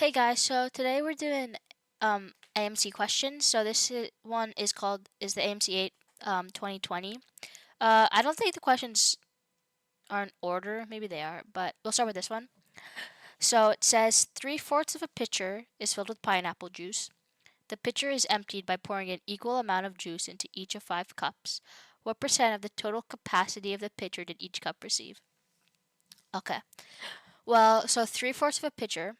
Hey guys, so today we're doing AMC questions. So one is the AMC 8 2020. I don't think the questions are in order. Maybe they are, but we'll start with this one. So it says 3/4 of a pitcher is filled with pineapple juice. The pitcher is emptied by pouring an equal amount of juice into each of 5 cups. What percent of the total capacity of the pitcher did each cup receive? Okay. Well, so 3/4 of a pitcher,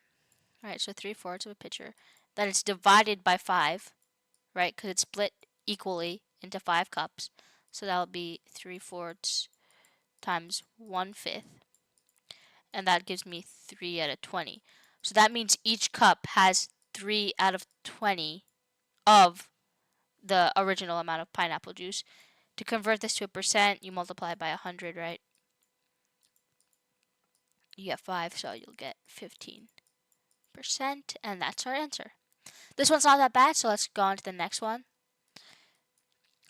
right? So 3/4 of a pitcher, that is divided by 5, right? Because it's split equally into 5 cups. So that'll be 3/4 times 1/5. And that gives me 3 out of 20. So that means each cup has 3 out of 20 of the original amount of pineapple juice. To convert this to a percent, you multiply by 100, right? You get 5, so you'll get 15%. And that's our answer. This one's not that bad, so let's go on to the next one.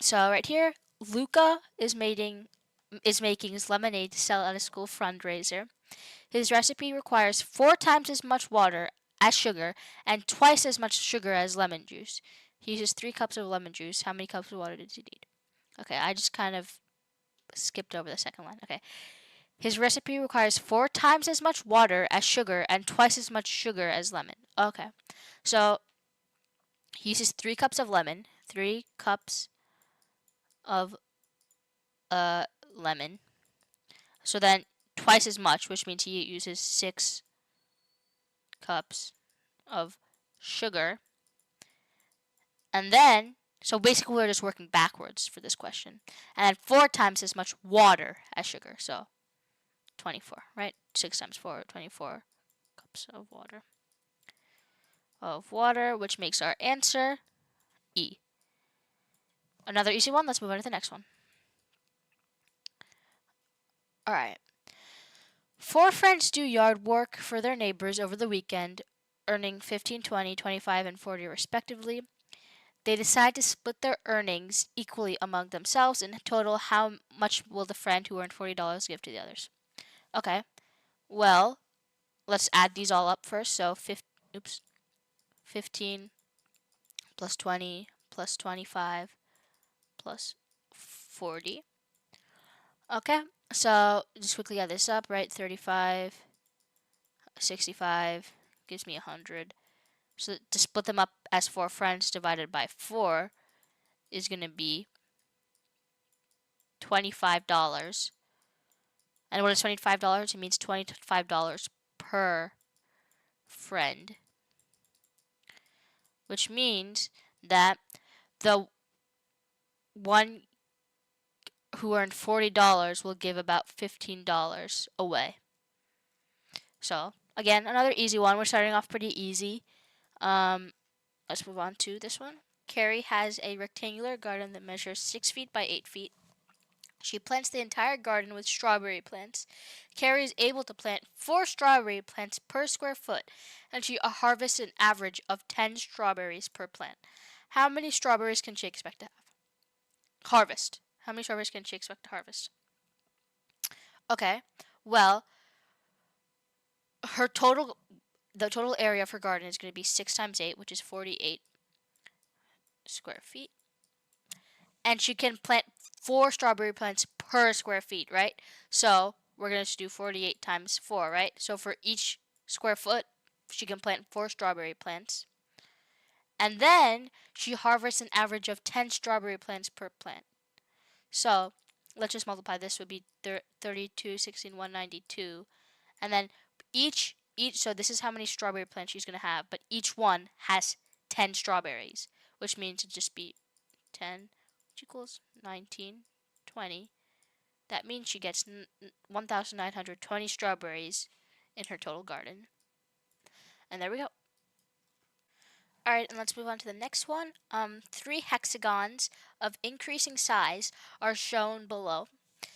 So right here, Luca is making his lemonade to sell at a school fundraiser. His recipe requires 4 times as much water as sugar and twice as much sugar as lemon juice. He uses 3 cups of lemon juice. How many cups of water does he need? Okay, I just kind of skipped over the second one. Okay. His recipe requires 4 times as much water as sugar and twice as much sugar as lemon. Okay. So he uses 3 cups of lemon, 3 cups of lemon. So then twice as much, which means he uses 6 cups of sugar. And then, so basically we're just working backwards for this question. And then 4 times as much water as sugar. So 24, right? 6 times 4, 24 cups of water. Which makes our answer E. Another easy one. Let's move on to the next one. Alright. 4 friends do yard work for their neighbors over the weekend, earning 15, 20, 25, and 40 respectively. They decide to split their earnings equally among themselves. In total, how much will the friend who earned $40 give to the others? Okay. Well, let's add these all up first. So 15 plus 20 plus 25 plus 40. Okay. So just quickly add this up, right? 35, 65 gives me 100. So to split them up as 4 friends divided by 4 is going to be $25. And what is $25? It means $25 per friend. Which means that the one who earned $40 will give about $15 away. So, again, another easy one. We're starting off pretty easy. Let's move on to this one. Carrie has a rectangular garden that measures 6 feet by 8 feet. She plants the entire garden with strawberry plants. Carrie is able to plant 4 strawberry plants per square foot, and she harvests an average of 10 strawberries per plant. How many strawberries can she expect to harvest? How many strawberries can she expect to harvest? Okay, well, the total area of her garden is going to be 6 times 8, which is 48 square feet. And she can plant 4 strawberry plants per square feet, right? So we're going to do 48 times 4, right? So for each square foot, she can plant 4 strawberry plants. And then she harvests an average of 10 strawberry plants per plant. So let's just multiply. This would be 32, 16, 192. And then so this is how many strawberry plants she's going to have. But each one has 10 strawberries, which means it'd just be 10, which equals 19, 20. That means she gets 1,920 strawberries in her total garden. And there we go. Alright, and let's move on to the next one. 3 hexagons of increasing size are shown below.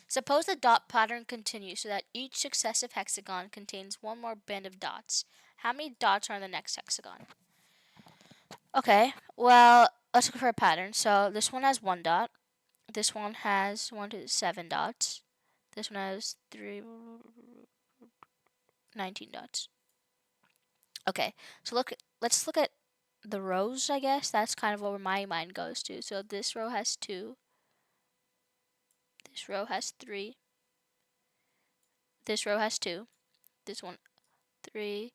Suppose the dot pattern continues so that each successive hexagon contains one more band of dots. How many dots are in the next hexagon? Okay, well, let's look for a pattern. So this one has 1 dot. This one has 7 dots. This one has 19 dots. Okay, so let's look at the rows, I guess. That's kind of where my mind goes to. So this row has 2. This row has 3. This row has 2. This one, 3.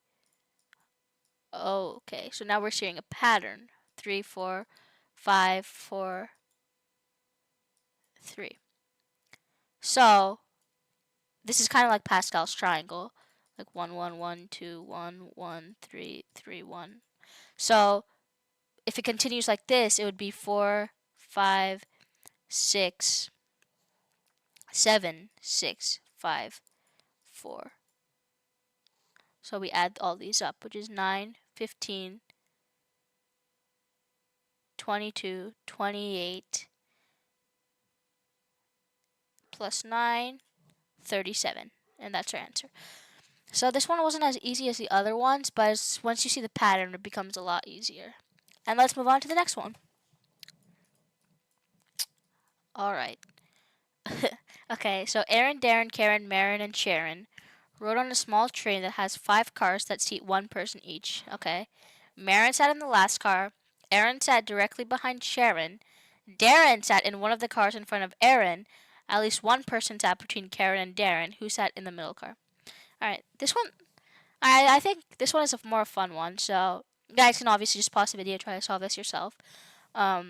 Oh, okay, so now we're seeing a pattern. 3, 4, 5, 4, 3. So this is kind of like Pascal's triangle, like 1, 1, 1, 2, 1, 1, 3, 3, 1. So if it continues like this, it would be 4, 5, 6, 7, 6, 5, 4. So we add all these up, which is 9, 15, 22, 28, plus 9, 37. And that's our answer. So this one wasn't as easy as the other ones, but once you see the pattern, it becomes a lot easier. And let's move on to the next one. All right. Okay, so Aaron, Darren, Karen, Marin, and Sharon rode on a small train that has 5 cars that seat 1 person each. Okay. Marin sat in the last car. Aaron sat directly behind Sharon. Darren sat in one of the cars in front of Aaron. At least one person sat between Karen and Darren, who sat in the middle car. All right, this one, I think this one is a more fun one. So you guys can obviously just pause the video, try to solve this yourself. All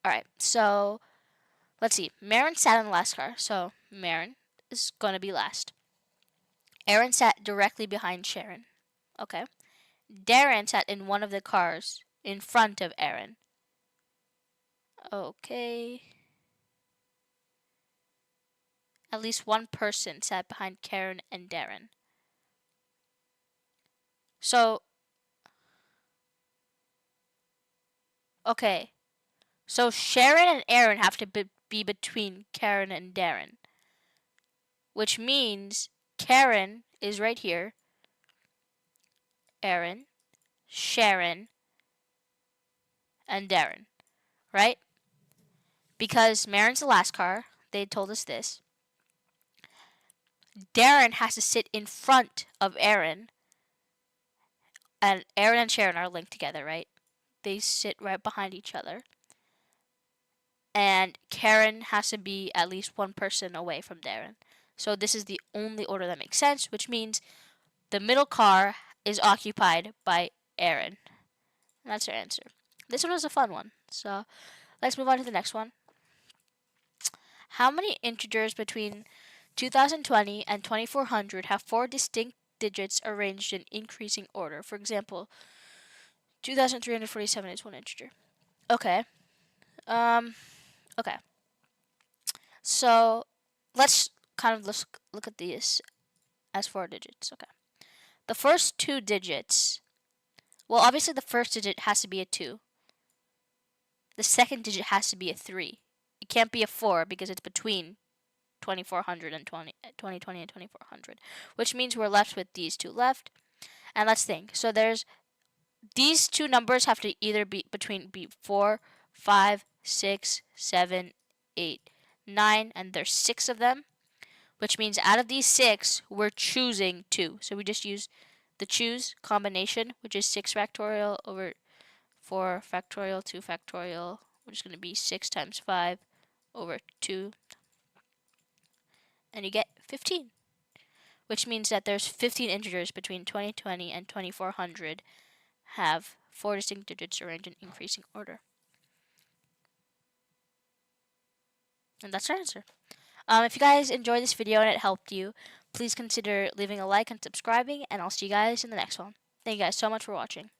right, so let's see. Marin sat in the last car, so Marin is gonna be last. Aaron sat directly behind Sharon. Okay. Darren sat in one of the cars in front of Aaron. Okay. At least one person sat behind Karen and Darren. So, okay. So Sharon and Aaron have to be between Karen and Darren. Which means Karen is right here. Aaron, Sharon, and Darren. Right? Because Marin's the last car. They told us this. Darren has to sit in front of Aaron. And Aaron and Sharon are linked together, right? They sit right behind each other. And Karen has to be at least one person away from Darren. So this is the only order that makes sense, which means the middle car is occupied by Aaron. And that's our answer. This one was a fun one. So let's move on to the next one. How many integers between 2020 and 2400 have 4 distinct digits arranged in increasing order? For example, 2347 is one integer. Okay. Okay. So let's kind of look at these as 4 digits. Okay. The first 2 digits, well, obviously the first digit has to be a 2. The second digit has to be a 3. It can't be a 4 because it's between 2400 and 2020 and 2400, which means we're left with these 2 left. And let's think. So there's these 2 numbers have to either be between 4, 5, 6, 7, 8, 9, and there's 6 of them, which means out of these 6, we're choosing 2. So we just use the choose combination, which is 6 factorial over 4 factorial, 2 factorial, which is going to be 6 times 5 over 2. And you get 15, which means that there's 15 integers between 2020 and 2400 have 4 distinct digits arranged in increasing order. And that's our answer. If you guys enjoyed this video and it helped you, please consider leaving a like and subscribing, and I'll see you guys in the next one. Thank you guys so much for watching.